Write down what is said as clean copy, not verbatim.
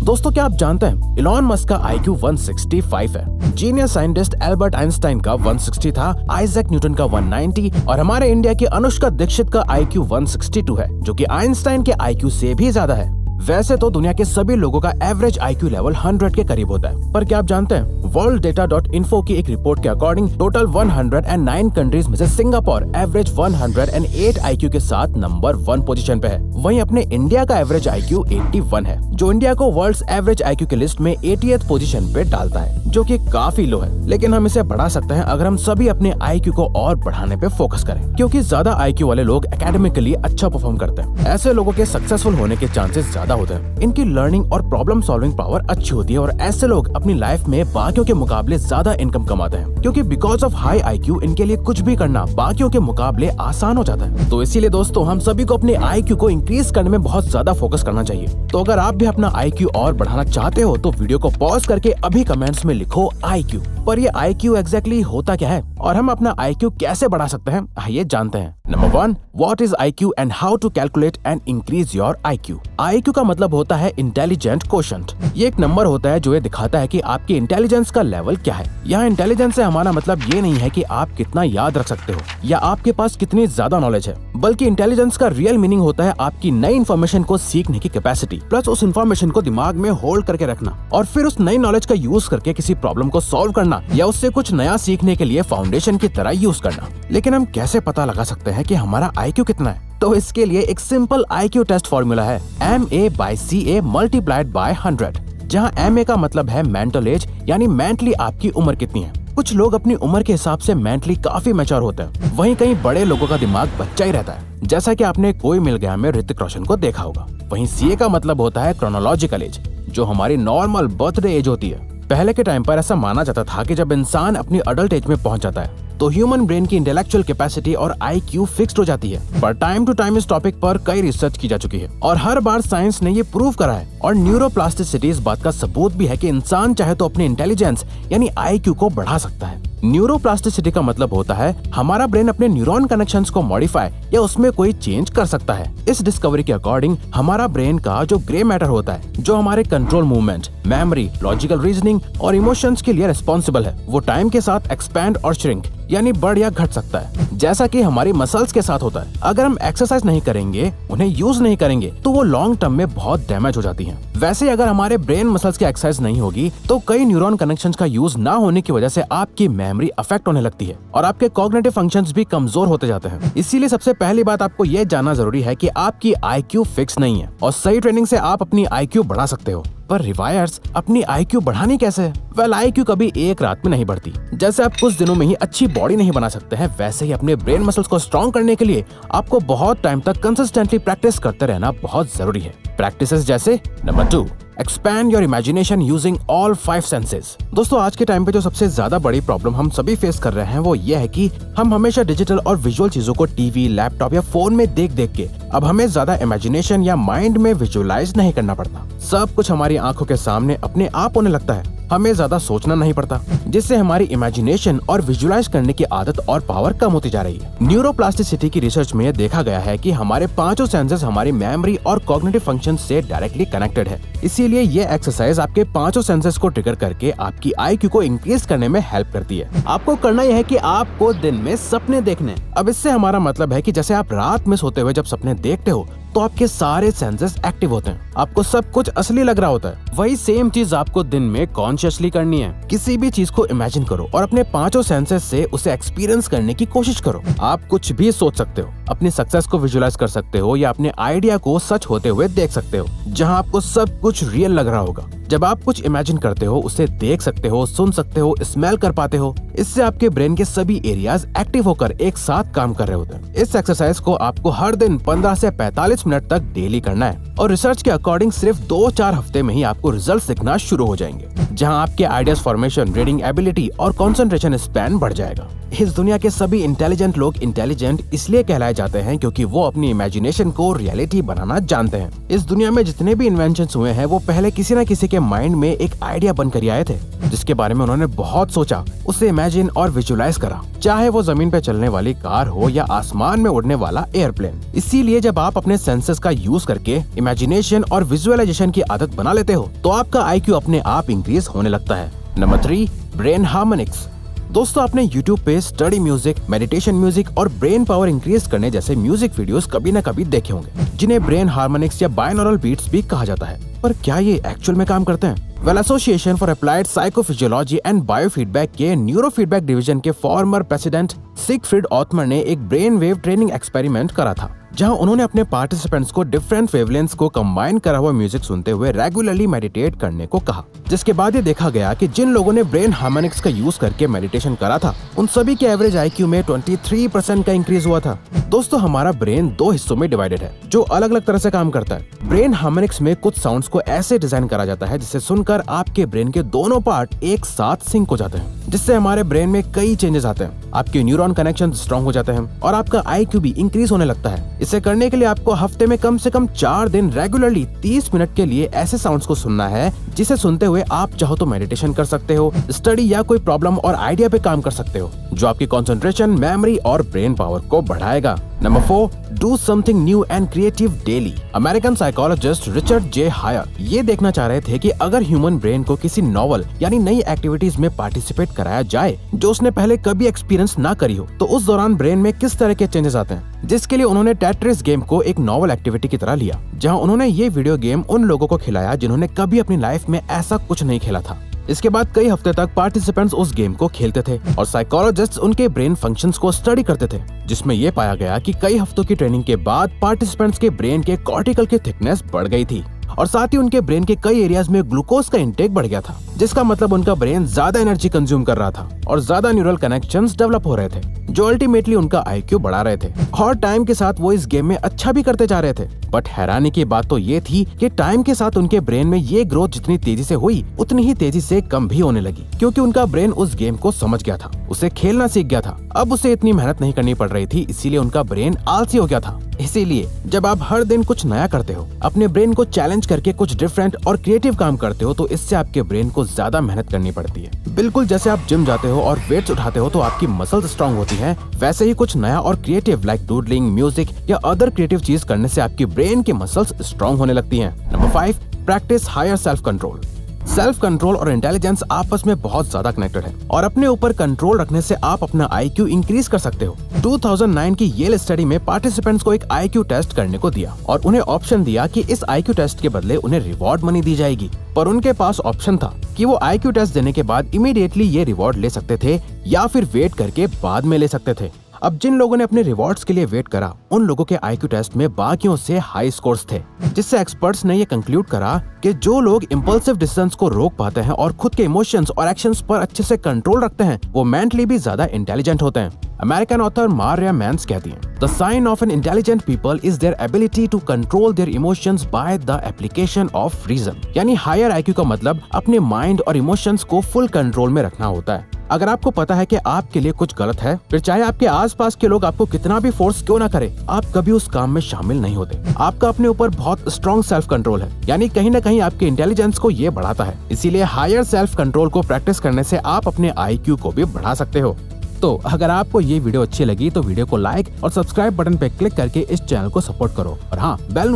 दोस्तों क्या आप जानते हैं इलॉन मस्क का IQ 165 है। जीनियस साइंटिस्ट एल्बर्ट आइंस्टाइन का 160 था, आइजैक न्यूटन का 190 और हमारे इंडिया की अनुष्का दीक्षित का IQ 162 है, जो कि आइंस्टाइन के IQ से भी ज्यादा है। वैसे तो दुनिया के सभी लोगों का एवरेज IQ लेवल 100 के करीब होता है, पर क्या आप जानते हैं worlddata.info की एक रिपोर्ट के अकॉर्डिंग टोटल 109 कंट्रीज में से सिंगापुर एवरेज 108 IQ के साथ नंबर 1 पोजीशन पे है। वहीं अपने इंडिया का एवरेज IQ 81 है, जो इंडिया को वर्ल्ड्स एवरेज IQ की लिस्ट में 80th पोजीशन पे डालता है, जो कि काफी लो है। लेकिन हम इसे बढ़ा सकते हैं अगर हम सभी अपने IQ को और बढ़ाने पे फोकस करें, क्योंकि ज्यादा IQ वाले लोग एकेडमिकली अच्छा परफॉर्म करते हैं। ऐसे लोगों के सक्सेसफुल होने के चांसेस ज्यादा होते हैं। इनकी लर्निंग और प्रॉब्लम सॉल्विंग पावर अच्छी होती है और ऐसे लोग अपनी लाइफ में बाकियों के मुकाबले ज्यादा इनकम कमाते हैं, क्योंकि बिकॉज ऑफ हाई IQ इनके लिए कुछ भी करना बाकियों के मुकाबले आसान हो जाता है। तो इसीलिए दोस्तों हम सभी को अपने IQ को इंक्रीज करने में बहुत ज्यादा फोकस करना चाहिए। तो अगर आप भी अपना IQ और बढ़ाना चाहते हो तो वीडियो को पॉज करके अभी कमेंट्स में लिखो IQ। पर ये IQ एग्जैक्टली होता क्या है और हम अपना IQ कैसे बढ़ा सकते हैं, आइए जानते हैं। Number 1, what is IQ and how to calculate and increase your IQ। IQ का मतलब होता है इंटेलिजेंट कोशेंट। ये एक नंबर होता है जो ये दिखाता है कि आपकी इंटेलिजेंस का लेवल क्या है। यहाँ इंटेलिजेंस से हमारा मतलब ये नहीं है कि आप कितना याद रख सकते हो या आपके पास कितनी ज्यादा नॉलेज है, बल्कि इंटेलिजेंस का रियल मीनिंग होता है आपकी नई इन्फॉर्मेशन को सीखने की कैपेसिटी, प्लस उस इन्फॉर्मेशन को दिमाग में होल्ड करके रखना और फिर उस नई नॉलेज का यूज करके किसी प्रॉब्लम को सॉल्व करना या उससे कुछ नया सीखने के लिए फाउंडेशन की तरह यूज करना। लेकिन हम कैसे पता लगा सकते हैं कि हमारा IQ कितना है? तो इसके लिए एक सिंपल IQ टेस्ट फॉर्मूला है MA/CA मल्टीप्लाइड बाय 100, जहाँ MA का मतलब है मेंटल एज, यानी मेंटली आपकी उम्र कितनी है। कुछ लोग अपनी उम्र के हिसाब से मेंटली काफी मैच्योर होते हैं, वहीं कई बड़े लोगों का दिमाग बच्चा ही रहता है, जैसा कि आपने कोई मिल गया में ऋतिक रोशन को देखा होगा। वहीं CA का मतलब होता है क्रोनोलॉजिकल एज, जो हमारी नॉर्मल बर्थडे एज होती है। पहले के टाइम पर ऐसा माना जाता था कि जब इंसान अपनी अडल्ट एज में पहुंच जाता है तो ह्यूमन ब्रेन की इंटेलेक्चुअल कैपेसिटी और IQ फिक्स्ड हो जाती है। पर टाइम टू टाइम इस टॉपिक पर कई रिसर्च की जा चुकी है और हर बार साइंस ने ये प्रूव करा है और न्यूरोप्लास्टिसिटी इस बात का सबूत भी है कि इंसान चाहे तो अपनी इंटेलिजेंस यानी IQ को बढ़ा सकता है। न्यूरोप्लास्टिसिटी का मतलब होता है हमारा ब्रेन अपने न्यूरॉन कनेक्शंस को मॉडिफाई या उसमें कोई चेंज कर सकता है। इस डिस्कवरी के अकॉर्डिंग हमारा ब्रेन का जो ग्रे मैटर होता है, जो हमारे control movement, memory, logical reasoning और इमोशंस के लिए रिस्पॉन्सिबल है, वो टाइम के साथ एक्सपैंड और श्रिंक यानी बढ़ या घट सकता है, जैसा कि हमारी मसल्स के साथ होता है। अगर हम एक्सरसाइज नहीं करेंगे, उन्हें यूज नहीं करेंगे, तो वो लॉन्ग टर्म में बहुत डैमेज हो जाती हैं। वैसे अगर हमारे ब्रेन मसल्स की एक्सरसाइज नहीं होगी तो कई न्यूरॉन कनेक्शंस का यूज ना होने की वजह से आपकी मेमोरी अफेक्ट होने लगती है और आपके कॉग्निटिव फंक्शंस भी कमजोर होते जाते हैं। इसीलिए सबसे पहली बात आपको ये जानना जरूरी है कि आपकी IQ फिक्स नहीं है और सही ट्रेनिंग से आप अपनी IQ बढ़ा सकते हो। पर रिवायर्स अपनी IQ बढ़ानी कैसे? वेल, IQ कभी एक रात में नहीं बढ़ती। जैसे आप कुछ दिनों में ही अच्छी बॉडी नहीं बना सकते हैं, वैसे ही अपने ब्रेन मसल्स को स्ट्रॉन्ग करने के लिए आपको बहुत टाइम तक कंसिस्टेंटली प्रैक्टिस करते रहना बहुत जरूरी है। प्रैक्टिसेस जैसे number 2, expand your imagination using all 5 senses. दोस्तों आज के टाइम पे जो सबसे ज्यादा बड़ी प्रॉब्लम हम सभी फेस कर रहे हैं वो ये है कि हम हमेशा डिजिटल और विजुअल चीजों को टीवी, लैपटॉप या फोन में देख देख के अब हमें ज्यादा इमेजिनेशन या माइंड में विजुअलाइज नहीं करना पड़ता। सब कुछ हमारी आंखों के सामने अपने आप होने लगता है, हमें ज्यादा सोचना नहीं पड़ता, जिससे हमारी इमेजिनेशन और विजुअलाइज करने की आदत और पावर कम होती जा रही है। न्यूरोप्लास्टिसिटी की रिसर्च में देखा गया है कि हमारे 5 सेंसेस हमारी मेमोरी और कॉग्निटिव फंक्शन से डायरेक्टली कनेक्टेड है। इसीलिए ये एक्सरसाइज आपके 5 सेंसेस को ट्रिगर करके आपकी IQ को इंक्रीज करने में हेल्प करती है। आपको करना यह है कि आपको दिन में सपने देखने। अब इससे हमारा मतलब है कि जैसे आप रात में सोते हुए जब सपने देखते हो तो आपके सारे सेंसेस एक्टिव होते हैं, आपको सब कुछ असली लग रहा होता है। वही सेम चीज आपको दिन में कॉन्शियसली करनी है। किसी भी चीज को इमेजिन करो और अपने 5 सेंसेस से उसे एक्सपीरियंस करने की कोशिश करो। आप कुछ भी सोच सकते हो, अपनी सक्सेस को विजुअलाइज कर सकते हो या अपने आइडिया को सच होते हुए देख सकते हो, जहां आपको सब कुछ रियल लग रहा होगा। जब आप कुछ इमेजिन करते हो, उसे देख सकते हो, सुन सकते हो, स्मेल कर पाते हो। इससे आपके ब्रेन के सभी एरियाज एक्टिव होकर एक साथ काम कर रहे होते हैं। इस एक्सरसाइज को आपको हर दिन 15 से 45 मिनट तक डेली करना है और रिसर्च के अकॉर्डिंग सिर्फ 2-4 हफ्ते में ही आपको रिजल्ट दिखना शुरू हो जाएंगे। जहां आपके आइडियाज फॉर्मेशन, रीडिंग एबिलिटी और कंसंट्रेशन स्पैन बढ़ जाएगा। इस दुनिया के सभी इंटेलिजेंट लोग इंटेलिजेंट इसलिए कहलाए जाते हैं क्योंकि वो अपनी इमेजिनेशन को रियलिटी बनाना जानते हैं। इस दुनिया में जितने भी इन्वेंशंस हुए हैं वो पहले किसी न किसी के माइंड में एक आइडिया बनकर आए थे, जिसके बारे में उन्होंने बहुत सोचा, उसे इमेजिन और विजुअलाइज करा, चाहे वो जमीन पे चलने वाली कार हो या आसमान में उड़ने वाला एयरप्लेन। इसीलिए जब आप अपने सेंसेस का यूज करके इमेजिनेशन और विजुअलाइजेशन की आदत बना लेते हो तो आपका IQ अपने आप इंक्रीज होने लगता है। Number 3, brain harmonics. दोस्तों, आपने YouTube पे स्टडी म्यूजिक, मेडिटेशन म्यूजिक और ब्रेन पावर इंक्रीज करने जैसे म्यूजिक वीडियोस कभी न कभी देखे होंगे, जिन्हें ब्रेन हार्मोनिक्स या बाइनॉरल बीट्स भी कहा जाता है। पर क्या ये एक्चुअल में काम करते हैं? Well, association for applied psychophysiology and biofeedback के न्यूरोफीडबैक डिवीजन के फॉर्मर प्रेसिडेंट सिगफ्रीड ऑथमर ने एक ब्रेन वेव ट्रेनिंग एक्सपेरिमेंट करा था, जहां उन्होंने अपने पार्टिसिपेंट्स को डिफरेंट वेवलेंथ्स को कंबाइन करा हुआ म्यूजिक सुनते हुए रेगुलरली मेडिटेट करने को कहा। जिसके बाद ये देखा गया कि जिन लोगों ने ब्रेन हार्मोनिक्स का यूज करके मेडिटेशन करा था, उन सभी के एवरेज IQ में 23% का इंक्रीज हुआ था। दोस्तों, हमारा ब्रेन 2 हिस्सों में डिवाइडेड है जो अलग अलग तरह से काम करता है। ब्रेन हार्मोनिक्स में कुछ साउंड्स को ऐसे डिजाइन करा जाता है जिसे सुनकर आपके ब्रेन के दोनों पार्ट एक साथ सिंक हो जाते हैं, जिससे हमारे ब्रेन में कई चेंजेस आते हैं। आपके न्यूरॉन कनेक्शन स्ट्रॉन्ग हो जाते हैं और आपका IQ भी इंक्रीज होने लगता है। इसे करने के लिए आपको हफ्ते में कम से कम 4 दिन रेगुलरली 30 मिनट के लिए ऐसे साउंड्स को सुनना है, जिसे सुनते हुए आप चाहो तो मेडिटेशन कर सकते हो, स्टडी या कोई प्रॉब्लम और आइडिया पे काम कर सकते हो, जो आपकी कंसंट्रेशन, मेमोरी और ब्रेन पावर को बढ़ाएगा। Number 4, do something new and creative daily. American psychologist Richard J Haier ये देखना चाह रहे थे कि अगर ह्यूमन ब्रेन को किसी नॉवल यानी नई एक्टिविटीज में पार्टिसिपेट कराया जाए जो उसने पहले कभी एक्सपीरियंस ना करी हो, तो उस दौरान ब्रेन में किस तरह के चेंजेस आते हैं। जिसके लिए उन्होंने टेट्रिस गेम को एक नॉवल एक्टिविटी की तरह लिया, जहां उन्होंने ये वीडियो गेम उन लोगों को खिलाया जिन्होंने कभी अपनी लाइफ में ऐसा कुछ नहीं खेला था। इसके बाद कई हफ्ते तक पार्टिसिपेंट्स उस गेम को खेलते थे और साइकोलॉजिस्ट्स उनके ब्रेन फंक्शंस को स्टडी करते थे, जिसमें ये पाया गया कि कई हफ्तों की ट्रेनिंग के बाद पार्टिसिपेंट्स के ब्रेन के कॉर्टिकल की थिकनेस बढ़ गई थी और साथ ही उनके ब्रेन के कई एरियाज में ग्लूकोज का इंटेक बढ़ गया था, जिसका मतलब उनका ब्रेन ज्यादा एनर्जी कंज्यूम कर रहा था और ज्यादा न्यूरल कनेक्शंस डेवलप हो रहे थे, जो अल्टीमेटली उनका IQ बढ़ा रहे थे। और टाइम के साथ वो इस गेम में अच्छा भी करते जा रहे थे। बट हैरानी की बात तो ये थी कि टाइम के साथ उनके ब्रेन में ये ग्रोथ जितनी तेजी से हुई उतनी ही तेजी से कम भी होने लगी, क्योंकि उनका ब्रेन उस गेम को समझ गया था, उसे खेलना सीख गया था। अब उसे इतनी मेहनत नहीं करनी पड़ रही थी, इसीलिए उनका ब्रेन आलसी हो गया था। इसीलिए जब आप हर दिन कुछ नया करते हो, अपने ब्रेन को चैलेंज करके कुछ डिफरेंट और क्रिएटिव काम करते हो, तो इससे आपके ब्रेन को ज्यादा मेहनत करनी पड़ती है। बिल्कुल जैसे आप जिम जाते हो और वेट्स उठाते हो तो आपकी मसल्स स्ट्रांग होती हैं, वैसे ही कुछ नया और क्रिएटिव लाइक डूडलिंग, म्यूजिक या अदर क्रिएटिव चीज करने से आपकी ब्रेन की मसल्स स्ट्रांग होने लगती हैं। Number 5, practice higher self control. Self control और इंटेलिजेंस आपस में बहुत ज्यादा कनेक्टेड है और अपने ऊपर कंट्रोल रखने से आप अपना IQ इंक्रीज कर सकते हो। 2009 की येल स्टडी में पार्टिसिपेंट्स को एक IQ टेस्ट करने को दिया और उन्हें ऑप्शन दिया कि इस IQ टेस्ट के बदले उन्हें रिवॉर्ड मनी दी जाएगी, पर उनके पास ऑप्शन था कि वो IQ टेस्ट देने के बाद इमीडिएटली ये रिवॉर्ड ले सकते थे या फिर वेट करके बाद में ले सकते थे। अब जिन लोगों ने अपने रिवॉर्ड्स के लिए वेट करा, उन लोगों के IQ टेस्ट में बाकियों से हाई स्कोर्स थे, जिससे एक्सपर्ट्स ने ये कंक्लूड करा कि जो लोग इम्पल्सिव डिसीजंस को रोक पाते हैं और खुद के इमोशंस और एक्शंस पर अच्छे से कंट्रोल रखते हैं, वो मेंटली भी ज्यादा इंटेलिजेंट होते हैं। अमेरिकन ऑथर मारिया मैंस कहती हैं, the sign of an intelligent people is their ability to control their emotions by the application of reason. यानी हायर IQ का मतलब अपने माइंड और इमोशंस को फुल कंट्रोल में रखना होता है। अगर आपको पता है कि आपके लिए कुछ गलत है, फिर चाहे आपके आसपास के लोग आपको कितना भी फोर्स क्यों ना करे, आप कभी उस काम में शामिल नहीं होते। आपका अपने ऊपर बहुत स्ट्रॉन्ग सेल्फ कंट्रोल है, यानी कहीं ना कहीं आपके इंटेलिजेंस को ये बढ़ाता है। इसीलिए हायर सेल्फ कंट्रोल को प्रैक्टिस करने से आप अपने IQ को भी बढ़ा सकते हो। तो अगर आपको ये वीडियो अच्छी लगी तो वीडियो को लाइक और सब्सक्राइब बटन पे क्लिक करके इस चैनल को सपोर्ट करो और हाँ, बेल